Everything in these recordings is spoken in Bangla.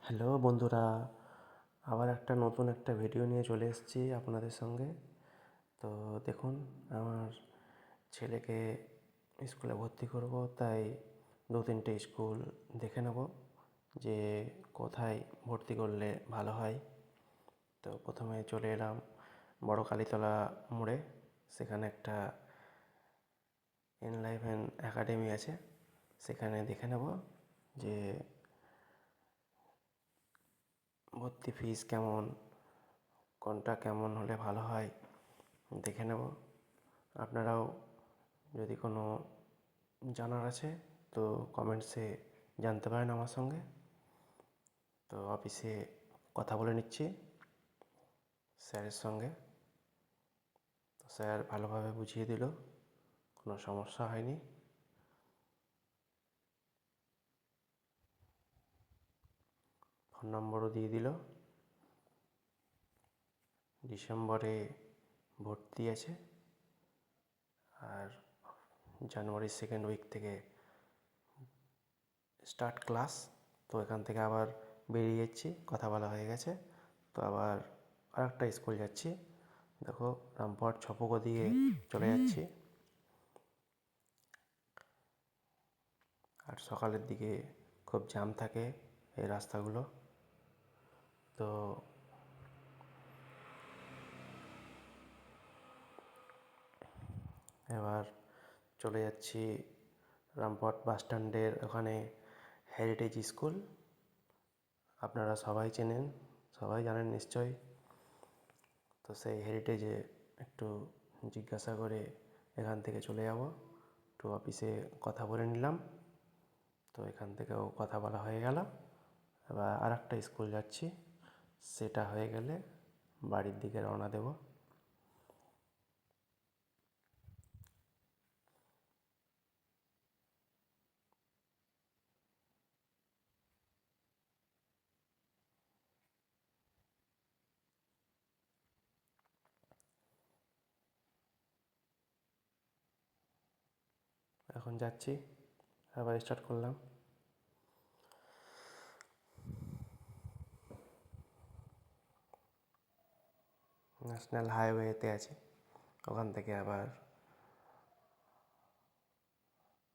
হ্যালো বন্ধুরা, আবার নতুন একটা ভিডিও নিয়ে চলে এসেছি আপনাদের সঙ্গে। তো দেখুন, আমার ছেলেকে স্কুলে ভর্তি করব, তাই 2-3টে স্কুল দেখে নেব যে কোথায় ভর্তি করলে ভালো হয়। তো প্রথমে চলে এলাম বড় কালীতলা মোড়ে। সেখানে একটা এনলাইভেন একাডেমি আছে, সেখানে দেখে নেব যে ভর্তি ফিস কেমন, কোনটা কেমন হলে ভালো হয় দেখে নেব। আপনারাও যদি কোনো জানার আছে তো কমেন্টসে জানতে পারেন আমার সঙ্গে। তো অফিসে কথা বলে নিচ্ছি স্যারের সঙ্গে। তো স্যার ভালোভাবে বুঝিয়ে দিল, কোনো সমস্যা হয়নি। ফোন নম্বরও দিয়ে দিল। ডিসেম্বরে ভর্তি আছে, আর জানুয়ারির সেকেন্ড উইক থেকে স্টার্ট ক্লাস। তো এখান থেকে আবার বেরিয়ে যাচ্ছি, কথা বলা হয়ে গেছে। তো আবার আরেকটা স্কুল যাচ্ছি, দেখো রামপুরহাট ছপকো দিয়ে চলে যাচ্ছি। আর সকালের দিকে খুব জ্যাম থাকে এই রাস্তাগুলো। তো এবার চলে যাচ্ছি রামপুরহাট বাস স্ট্যান্ডের ওখানে হেরিটেজ স্কুল। আপনারা সবাই চেনেন, সবাই জানেন নিশ্চয়ই। তো সেই হেরিটেজে একটু জিজ্ঞাসা করে এখান থেকে চলে যাব। একটু অফিসে কথা বলে নিলাম, তো এখান থেকেও কথা বলা হয়ে গেল। এবার আরেকটা স্কুল যাচ্ছি, সেটা হয়ে গেলে বাড়ির দিকে রওনা দেব। এখন যাচ্ছি, আবার স্টার্ট করলাম। ন্যাশনাল হাইওয়েতে আছি, ওখান থেকে আবার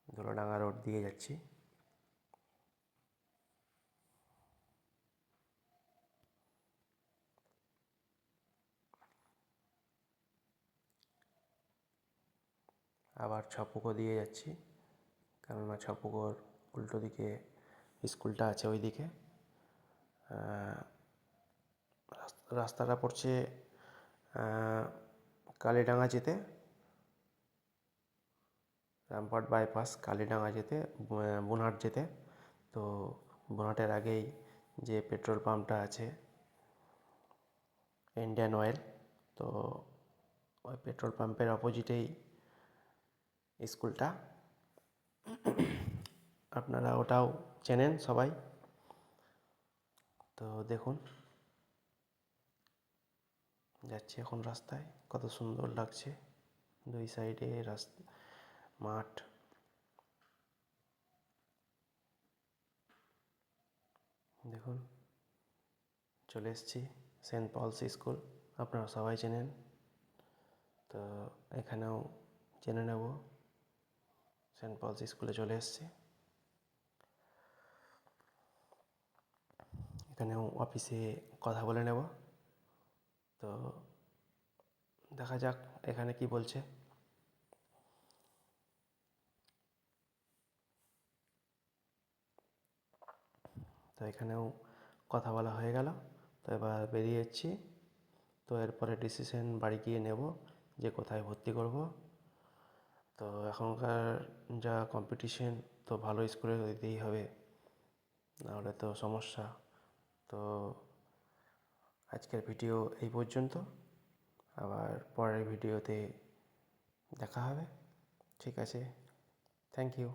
দোলাডাঙ্গা রোড দিয়ে যাচ্ছি। আবার ছপুকো দিয়ে যাচ্ছি, কেননা ছপুকোর উল্টো দিকে স্কুলটা আছে ওই দিকে। রাস্তাটা পড়ছে কালীডাঙ্গা যেতে, রামপুরহাট বাইপাস কালীডাঙ্গা যেতে, বুনহাট যেতে। তো বুনহাটের আগেই যে পেট্রোল পাম্পটা আছে ইন্ডিয়ান অয়েল, তো ওই পেট্রোল পাম্পের অপোজিটেই স্কুলটা। আপনারা ওটাও চেনেন সবাই। তো দেখুন, যাচ্ছি এখন রাস্তায়, কত সুন্দর লাগছে দুই সাইডে রাস্তা, মাঠ। দেখুন, চলে এসেছি সেন্ট পলস স্কুল, আপনারা সবাই চেনেন। তো এখানেও জেনে নেব, সেন্ট পলস স্কুলে চলে এসেছি। এখানেও অফিসে কথা বলে নেব। তো দেখা যাক এখানে কি বলছে। তো এখানেও কথা বলা হয়ে গেল। তো এবার বেরিয়ে যাচ্ছি। তো এরপরে ডিসিশন বাড়ি গিয়ে নেব যে কোথায় ভর্তি করব। তো এখনকার যা কম্পিটিশন, তো ভালো স্কুলে দিতেই হবে, নাহলে তো সমস্যা। তো আজকের ভিডিও এই পর্যন্ত, আবার পরের ভিডিওতে দেখা হবে। ঠিক আছে, থ্যাংক ইউ।